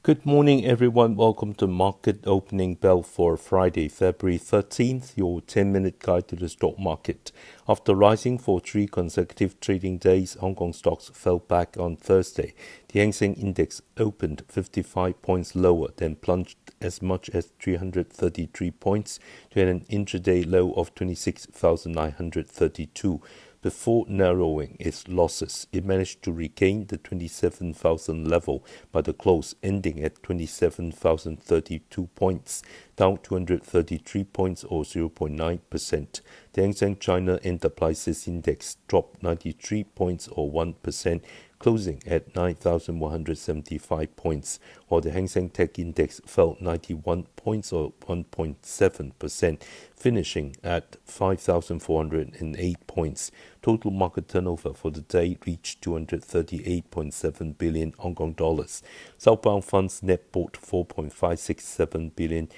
Good morning, everyone. Welcome to Market Opening Bell for Friday, February 13th, your 10-minute guide to the stock market. After rising for 3 consecutive trading days, Hong Kong stocks fell back on Thursday. The Hang Seng Index opened 55 points lower, then plunged as much as 333 points to an intraday low of 26,932. Before narrowing its losses, it managed to regain the 27,000 level by the close, ending at 27,032 points, down 233 points or 0.9%. The Hang Seng China Enterprises Index dropped 93 points or 1%, closing at 9,175 points, while the Hang Seng Tech Index fell 91 points or 1.7%, finishing at 5,408 points. Total market turnover for the day reached 238.7 billion Hong Kong dollars. Southbound funds net bought $4.567 billion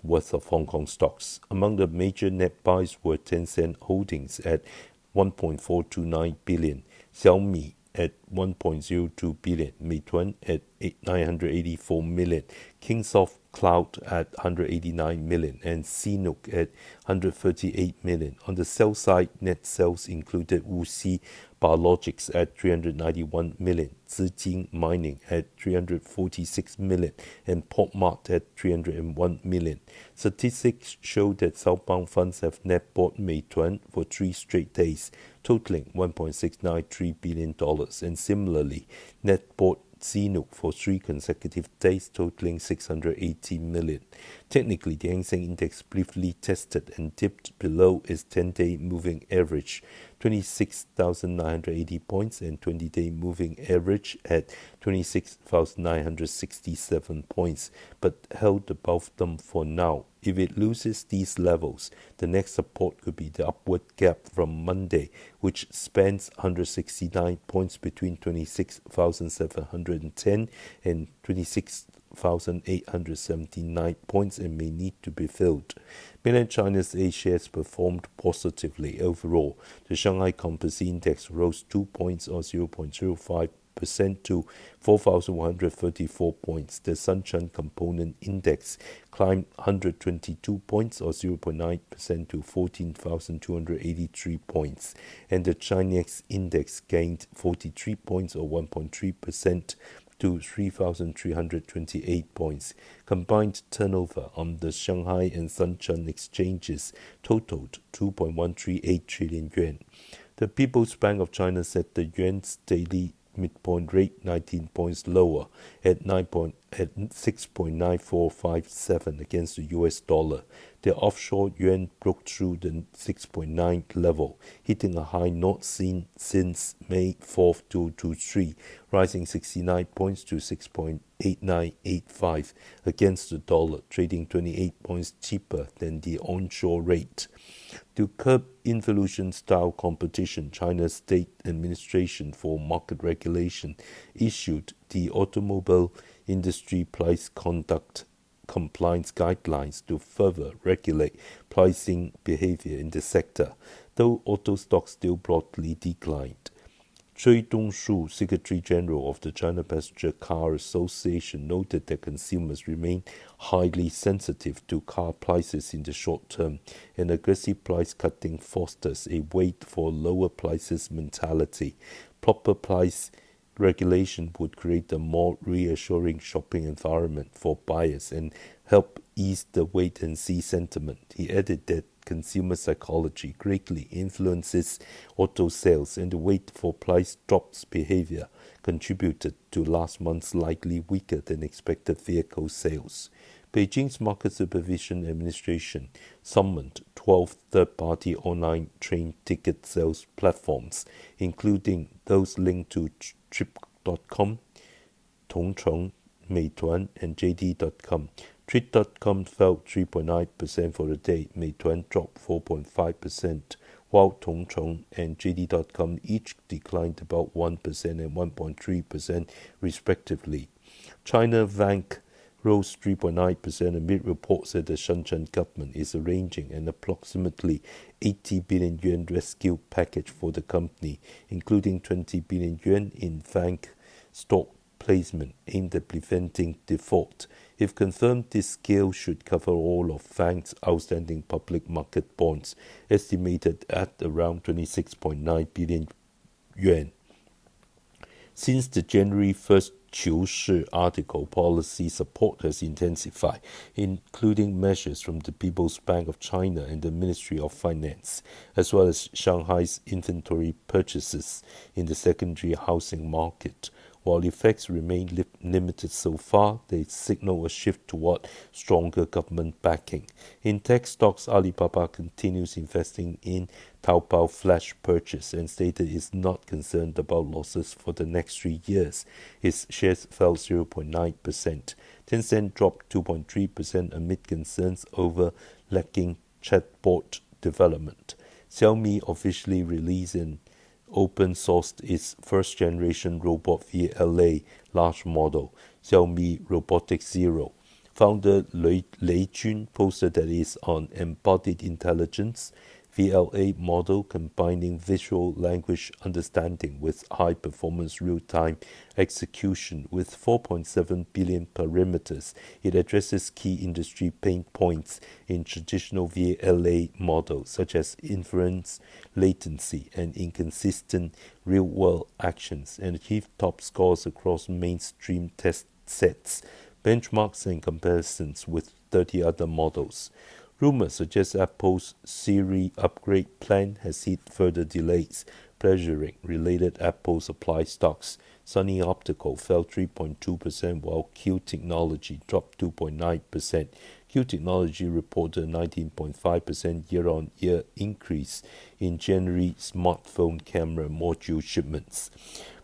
worth of Hong Kong stocks. Among the major net buys were Tencent Holdings at 1.429 billion, Xiaomi at 1.02 billion, Meituan at 984 million, Kingsoft Cloud at 189 million, and CNOOC at 138 million. On the sell side, net sales included Wuxi Biologics at 391 million, Zijin Mining at 346 million, and Portmart at 301 million. Statistics show that Southbound funds have net bought Meituan for 3 straight days, totaling $1.693 billion, and similarly, net bought CNOOC for 3 consecutive days, totaling 680 million. Technically, the Hang Seng Index briefly tested and dipped below its 10-day moving average, 26,980 points, and 20-day moving average at 26,967 points, but held above them for now. If it loses these levels, the next support could be the upward gap from Monday, which spans 169 points between 26,710 and 26,879 points and may need to be filled. Mainland China's A shares performed positively overall. The Shanghai Composite Index rose 2 points or 0.05% to 4,134 points. The Sunshine Component Index climbed 122 points or 0.9% to 14,283 points. And the Chinex Index gained 43 points or 1.3% to 3,328 points. Combined turnover on the Shanghai and Shenzhen exchanges totaled 2.138 trillion yuan. The People's Bank of China set the yuan's daily midpoint rate 19 points lower at 6.9457 against the US dollar. The offshore yuan broke through the 6.9 level, hitting a high not seen since May 4th, 2023, rising 69 points to 6.8985 against the dollar, trading 28 points cheaper than the onshore rate. To curb involution-style competition, China's State Administration for Market Regulation issued the Automobile Industry Price Conduct Compliance Guidelines to further regulate pricing behavior in the sector, though auto stocks still broadly declined. Cui Dongshu, Secretary General of the China Passenger Car Association, noted that consumers remain highly sensitive to car prices in the short term, and aggressive price cutting fosters a wait for lower prices mentality. Proper price regulation would create a more reassuring shopping environment for buyers and help ease the wait-and-see sentiment. He added that consumer psychology greatly influences auto sales, and the wait for price drops behavior contributed to last month's slightly weaker than expected vehicle sales. Beijing's Market Supervision Administration summoned 12 third-party online train ticket sales platforms, including those linked to Ctrip.com, Tongcheng, Meituan, and JD.com. Trip.com fell 3.9% for the day. Meituan dropped 4.5%, while Tongcheng and JD.com each declined about 1% and 1.3% respectively. China Vanke rose 3.9% amid reports that the Shenzhen government is arranging an approximately 80 billion yuan rescue package for the company, including 20 billion yuan in Vanke stock placement aimed at preventing default. If confirmed, this scale should cover all of Vanke's outstanding public market bonds, estimated at around 26.9 billion yuan. Since the January 1st Qiu Shi article, policy support has intensified, including measures from the People's Bank of China and the Ministry of Finance, as well as Shanghai's inventory purchases in the secondary housing market. While effects remain limited so far, they signal a shift toward stronger government backing. In tech stocks, Alibaba continues investing in Taobao flash purchase and stated it's not concerned about losses for the next 3 years. Its shares fell 0.9%. Tencent dropped 2.3% amid concerns over lacking chatbot development. Xiaomi officially released an open-sourced its first-generation robot VLA large model, Xiaomi Robotics Zero. Founder Lei Jun posted that it is an embodied intelligence VLA model combining visual language understanding with high-performance real-time execution. With 4.7 billion parameters, it addresses key industry pain points in traditional VLA models such as inference, latency, and inconsistent real-world actions, and achieved top scores across mainstream test sets, benchmarks, and comparisons with 30 other models. Rumors suggest Apple's Siri upgrade plan has hit further delays, pressuring related Apple supply stocks. Sunny Optical fell 3.2%, while Q Technology dropped 2.9%. Q Technology reported a 19.5% year-on-year increase in January smartphone camera module shipments.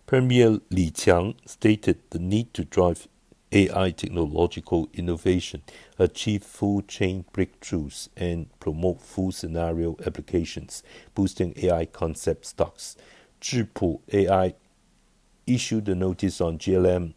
Premier Li Qiang stated the need to drive AI technological innovation, achieve full chain breakthroughs, and promote full scenario applications, boosting AI concept stocks. Zhipu AI issued a notice on GLM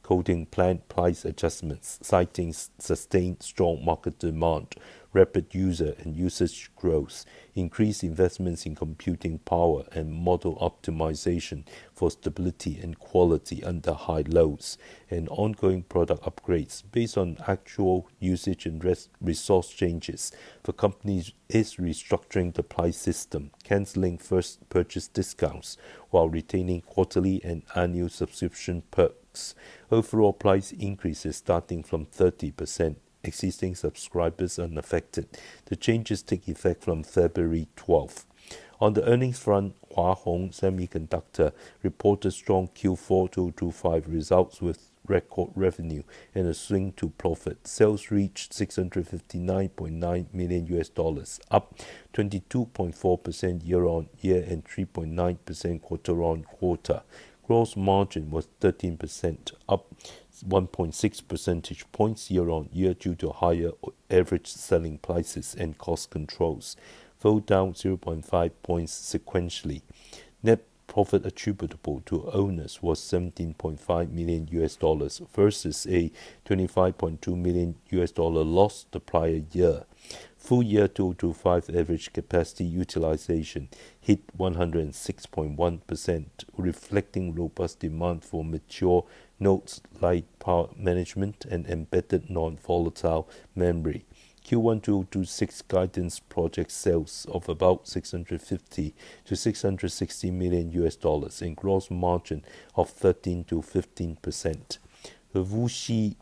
coding planned price adjustments, citing sustained strong market demand, rapid user and usage growth, increased investments in computing power, and model optimization for stability and quality under high loads, and ongoing product upgrades based on actual usage and resource changes. The company is restructuring the price system, cancelling first purchase discounts while retaining quarterly and annual subscription perks. Overall price increases starting from 30%. Existing subscribers unaffected. The changes take effect from February 12th. On the earnings front, Hua Hong Semi reported strong Q4 2025 results with record revenue and a swing to profit. Sales reached $659.9 million, up 22.4% year-on-year and 3.9% quarter-on-quarter. Gross margin was 13%, up 1.6 percentage points year-on-year due to higher average selling prices and cost controls, though down 0.5 points sequentially. Net profit attributable to owners was $17.5 million versus a $25.2 million loss the prior year. Full year 2025 average capacity utilization hit 106.1%, reflecting robust demand for mature nodes like power management and embedded non-volatile memory. Q1 2026 guidance project sales of about $650 to $660 million and gross margin of 13 to 15%. The Wuxi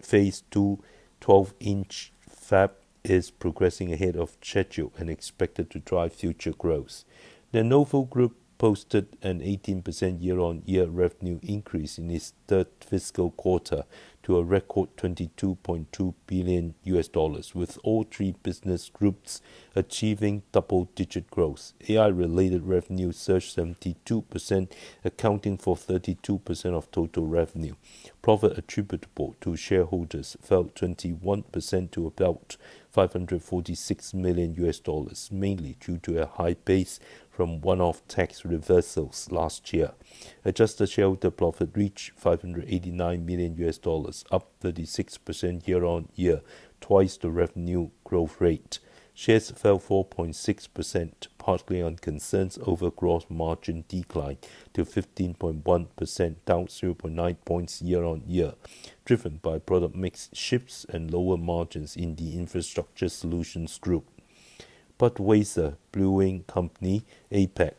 Phase 2 12-inch fab is progressing ahead of schedule and expected to drive future growth. The Lenovo Group posted an 18% year-on-year revenue increase in its third fiscal quarter to a record $22.2 billion, with all three business groups achieving double-digit growth. AI-related revenue surged 72%, accounting for 32% of total revenue. Profit attributable to shareholders fell 21% to about $546 million, mainly due to a high base from one-off tax reversals last year. Adjusted shareholder profit reached $589 million, up 36% year-on-year, twice the revenue growth rate. Shares fell 4.6%, partly on concerns over gross margin decline to 15.1%, down 0.9 points year-on-year, driven by product mix shifts and lower margins in the Infrastructure Solutions Group. Budweiser Brewing Company, APAC,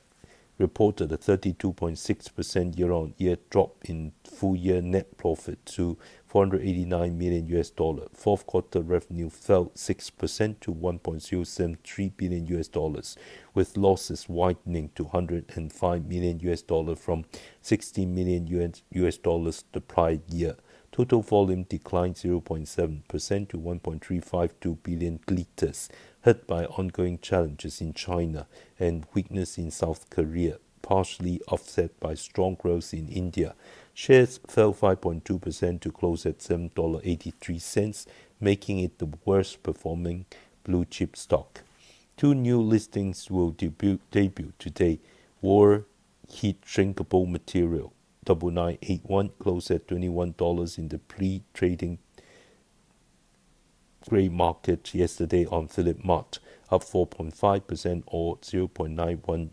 reported a 32.6% year-on-year drop in full-year net profit to $489 million. Fourth quarter revenue fell 6% to $1.073 billion, with losses widening to $105 million from $60 million the prior year. Total volume declined 0.7% to 1.352 billion liters, hurt by ongoing challenges in China and weakness in South Korea, partially offset by strong growth in India. Shares fell 5.2% to close at $7.83, making it the worst performing blue chip stock. Two new listings will debut today. War Heat Drinkable Material 9981 closed at $21 in the pre-trading grey market yesterday on Philip Mart, up 4.5% or 0.91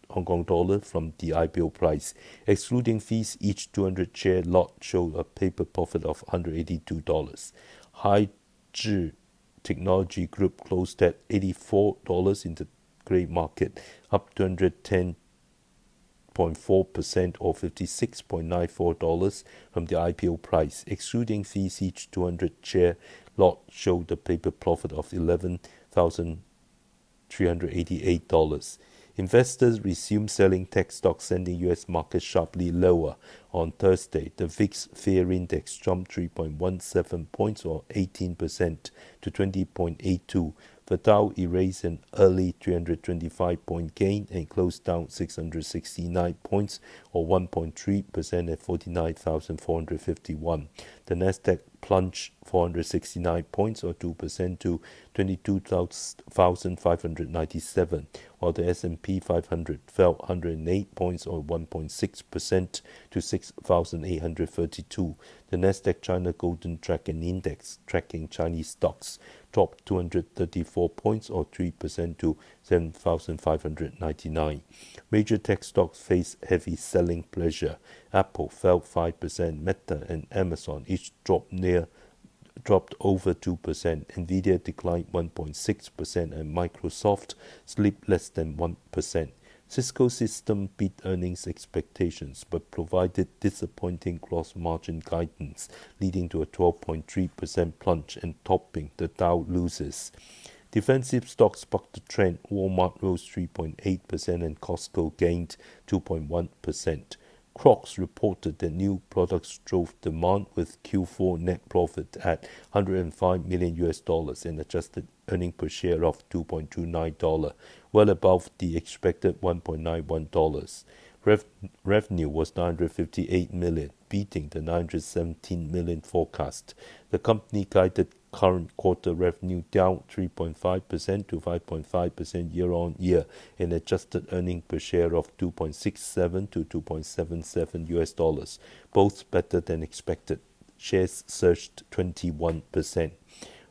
Hong Kong dollar from the IPO price. Excluding fees, each 200 share lot showed a paper profit of $182. Haizhi Technology Group closed at $84 in the grey market, up 210.4% or $56.94 from the IPO price. Excluding fees, each 200 share lot showed a paper profit of $11,388. Investors resumed selling tech stocks, sending U.S. market sharply lower. On Thursday, the VIX Fear Index jumped 3.17 points or 18% to 20.82. The Dow erased an early 325-point gain and closed down 669 points or 1.3% at 49,451. The Nasdaq plunged 469 points or 2% to 22,597, while the S&P 500 fell 108 points or 1.6% to 6,832. The Nasdaq China Golden Dragon Index, tracking Chinese stocks, dropped 234 points or 3% to 7,599. Major tech stocks faced heavy selling pressure. Apple fell 5%, Meta and Amazon each dropped over 2%. Nvidia declined 1.6% and Microsoft slipped less than 1%. Cisco Systems beat earnings expectations but provided disappointing gross margin guidance, leading to a 12.3% plunge and topping the Dow losses. Defensive stocks bucked the trend. Walmart rose 3.8% and Costco gained 2.1%. Crocs reported that new products drove demand with Q4 net profit at $105 million and adjusted earnings per share of $2.29, well above the expected $1.91. Revenue was $958 million, beating the $917 million forecast. The company guided current quarter revenue down 3.5% to 5.5% year-on-year and adjusted earnings per share of $2.67 to $2.77, both better than expected. Shares surged 21%.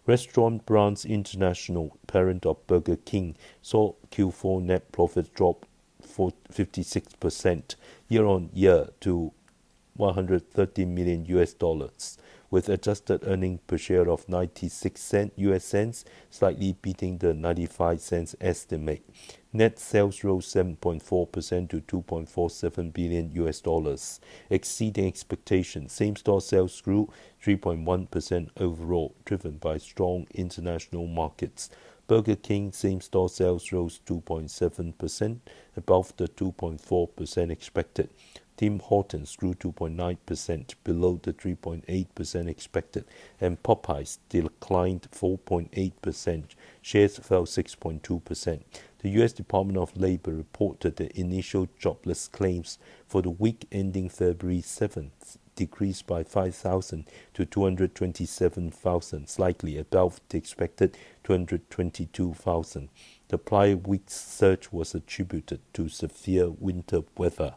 Restaurant Brands International, parent of Burger King, saw Q4 net profit drop 56% year-on-year to $130 million, with adjusted earnings per share of 96 cents, slightly beating the 95 cents estimate. Net sales rose 7.4% to $2.47 billion, exceeding expectations. Same-store sales grew 3.1% overall, driven by strong international markets. Burger King same-store sales rose 2.7%, above the 2.4% expected. Tim Hortons grew 2.9%, below the 3.8% expected, and Popeyes declined 4.8%. Shares fell 6.2%. The U.S. Department of Labor reported the initial jobless claims for the week ending February 7th decreased by 5,000 to 227,000, slightly above the expected 222,000. The prior week's surge was attributed to severe winter weather.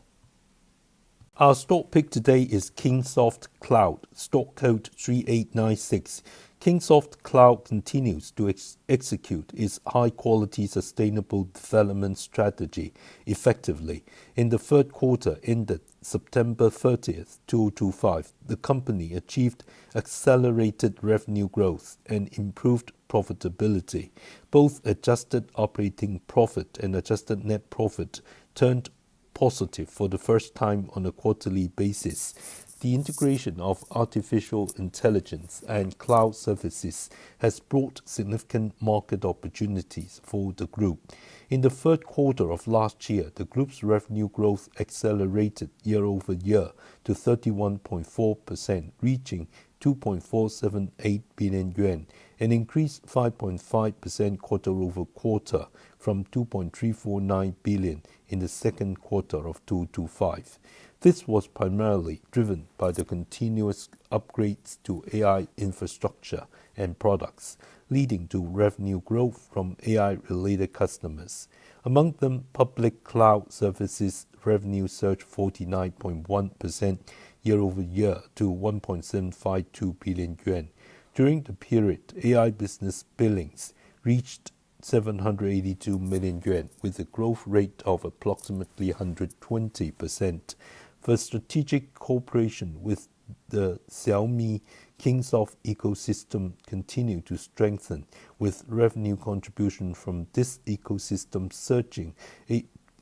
Our stock pick today is Kingsoft Cloud, stock code 3896. Kingsoft Cloud continues to execute its high-quality sustainable development strategy effectively. In the third quarter ended September 30th, 2025, the company achieved accelerated revenue growth and improved profitability. Both adjusted operating profit and adjusted net profit turned positive for the first time on a quarterly basis. The integration of artificial intelligence and cloud services has brought significant market opportunities for the group. In the third quarter of last year, the group's revenue growth accelerated year-over-year to 31.4%, reaching 2.478 billion yuan, and increased 5.5% quarter-over-quarter from 2.349 billion in the second quarter of 2025. This was primarily driven by the continuous upgrades to AI infrastructure and products, leading to revenue growth from AI-related customers. Among them, public cloud services revenue surged 49.1% year-over-year to 1.752 billion yuan. During the period, AI business billings reached 782 million yuan, with a growth rate of approximately 120%. The strategic cooperation with the Xiaomi Kingsoft ecosystem continued to strengthen, with revenue contribution from this ecosystem surging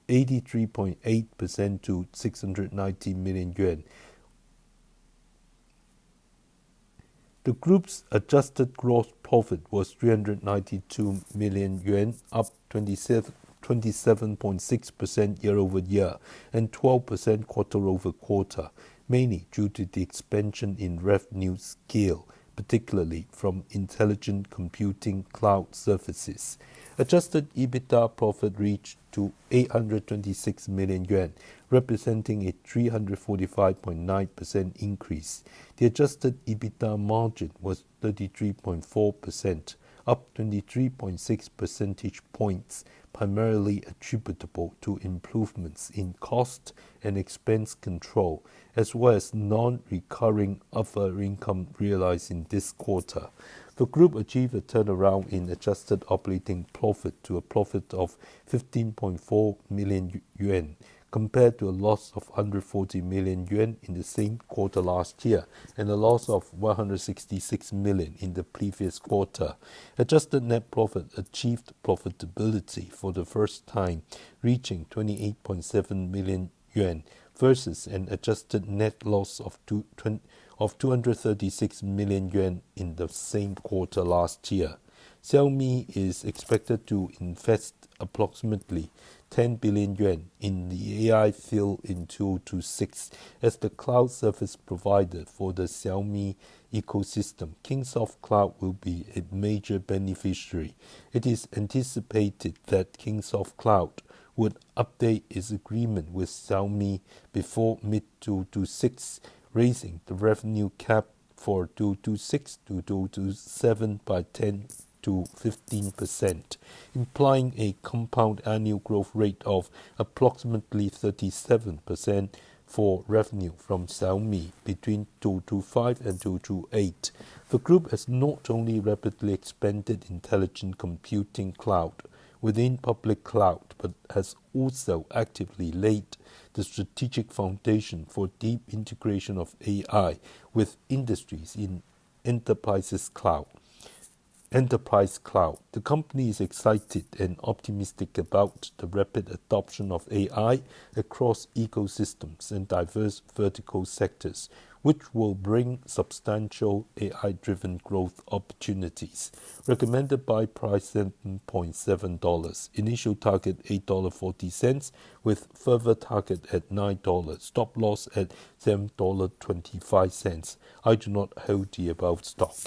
83.8% to 690 million yuan. The group's adjusted gross profit was 392 million yuan, up 27.6% year-over-year and 12% quarter-over-quarter, mainly due to the expansion in revenue scale, particularly from intelligent computing cloud services. Adjusted EBITDA profit reached to 826 million yuan, representing a 345.9% increase. The adjusted EBITDA margin was 33.4%, up 23.6 percentage points, primarily attributable to improvements in cost and expense control, as well as non-recurring other income realized in this quarter. The group achieved a turnaround in adjusted operating profit to a profit of 15.4 million yuan, compared to a loss of 140 million yuan in the same quarter last year and a loss of 166 million in the previous quarter. Adjusted net profit achieved profitability for the first time, reaching 28.7 million yuan versus an adjusted net loss of 236 million yuan in the same quarter last year. Xiaomi is expected to invest approximately 10 billion yuan in the AI field in 2026 as the cloud service provider for the Xiaomi ecosystem. Kingsoft Cloud will be a major beneficiary. It is anticipated that Kingsoft Cloud would update its agreement with Xiaomi before mid-2026, raising the revenue cap for 2026 to 2027 by 10 to 15%, implying a compound annual growth rate of approximately 37% for revenue from Xiaomi between 2025 and 2028. The group has not only rapidly expanded intelligent computing cloud within public cloud, but has also actively laid the strategic foundation for deep integration of AI with industries in enterprise cloud. The company is excited and optimistic about the rapid adoption of AI across ecosystems and diverse vertical sectors, which will bring substantial AI-driven growth opportunities. Recommended buy price $7.7, initial target $8.40, with further target at $9, stop loss at $7.25. I do not hold the above stock.